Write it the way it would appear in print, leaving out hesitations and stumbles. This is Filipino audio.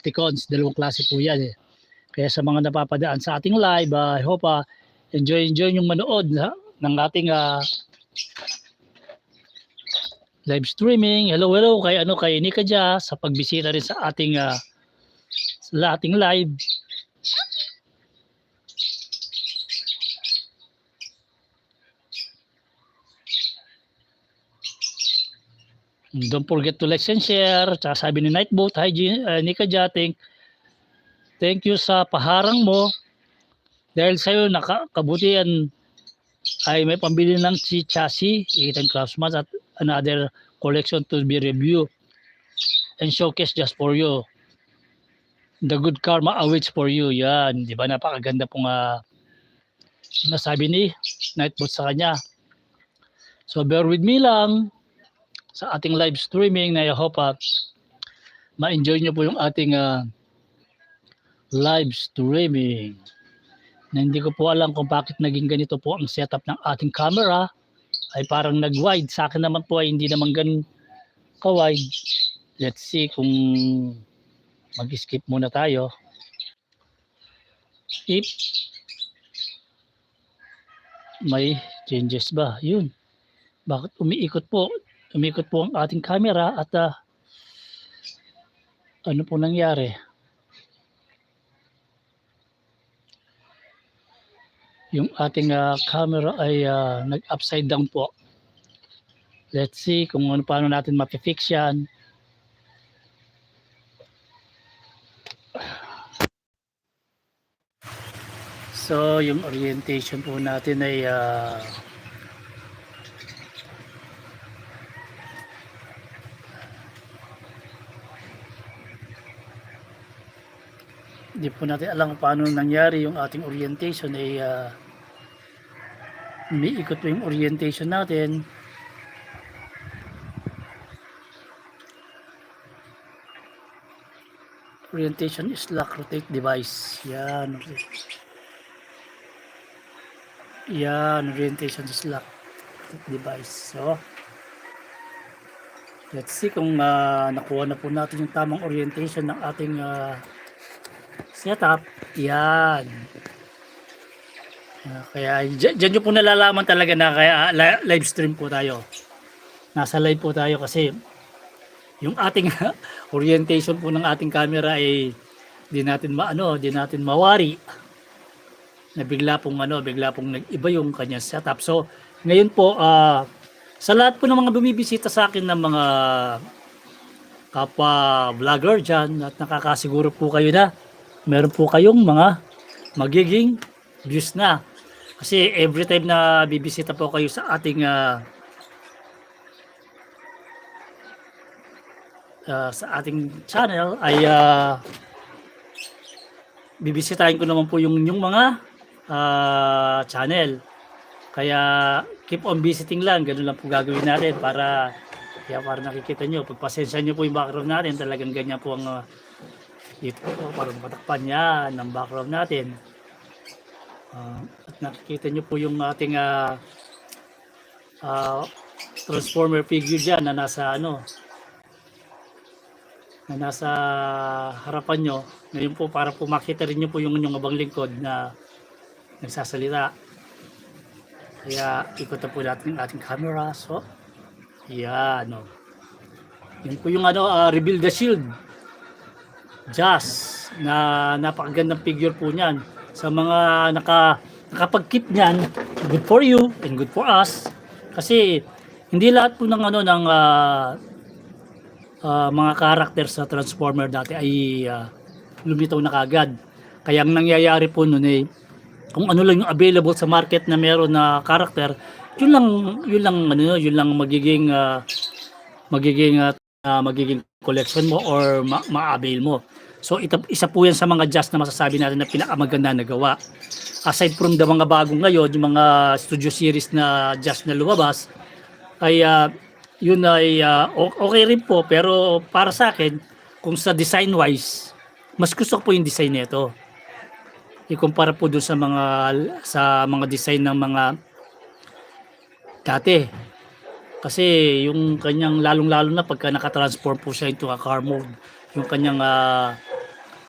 emoticons. Dalawang klase po yan eh. Kaya sa mga napapadaan sa ating live, I hope enjoy yung manood ng ating live streaming. Hello kay Nika Dia sa pagbisita rin sa ating live. Don't forget to like and share. Tsaka sabi ni Nightboat, hi Nika Dia, thank you sa paharang mo. Dahil sa'yo nakakabutihan ay may pambili ng si chassis, 8 Craftsman at another collection to be reviewed and showcase just for you. The good karma awaits for you. Yan, di ba? Napakaganda pong sinasabi ni Nightbot sa kanya. So bear with me lang sa ating live streaming na I hope ma-enjoy nyo po yung ating live streaming. Na hindi ko po alam kung bakit naging ganito po ang setup ng ating camera. Ay parang nag-wide. Sa akin naman po ay hindi naman ganun ka-wide. Let's see kung mag-skip muna tayo. If may changes ba? Yun. Bakit umiikot po? Umiikot po ang ating camera at ano po nangyari? Yung ating camera ay nag-upside down po. Let's see kung paano natin mapifix yan. So, yung orientation po natin ay hindi po natin alam kung paano nangyari yung ating orientation ay umiikot po yung orientation natin. Orientation is lock rotate device. Yan. Yan, orientation is lock rotate device. So, let's see kung nakuha na po natin yung tamang orientation ng ating setup. Yan. Kaya dyan nyo po nalalaman talaga na kaya live stream po tayo. Nasa live po tayo kasi yung ating orientation po ng ating camera ay di natin mawari na bigla pong nag-iba yung kanya setup. So ngayon po sa lahat po ng mga bumibisita sa akin ng mga kapwa vlogger dyan at nakakasiguro po kayo na meron po kayong mga magiging views na. Kasi every time na bibisita po kayo sa ating channel ay bibisitahin ko naman po yung mga channel. Kaya keep on visiting lang, ganun lang po gagawin natin para nakikita nyo. Pagpasensya nyo po yung background natin, talagang ganyan po ang dito po, parang patakpan yan ng background natin. At nakikita nyo po yung ating transformer figure dyan na nasa harapan nyo. Ngayon po para po makita rin nyo po yung inyong abang lingkod na nagsasalita. Kaya ikot na po natin yung ating camera. So, yan. Yun po yung rebuild the shield. Just na napakagandang figure po niyan. Sa mga nakapag-keep niyan, good for you and good for us. Kasi hindi lahat po ng mga character sa Transformer dati ay lumitaw na kagad. Kaya ang nangyayari po noon ay kung ano lang yung available sa market na meron na character, yun lang magiging collection mo or ma-avail mo. So isa po yan sa mga just na masasabi natin na pinakamaganda na gawa. Aside from the mga bagong ngayon, yung mga studio series na just na lumabas, ay yun ay okay rin po. Pero para sa akin, kung sa design wise, mas gusto ko po yung design nito. Ikumpara po doon sa mga design ng mga dati. Kasi yung kanyang lalong-lalo na pagka naka-transform po siya into a car mode, yung kanyang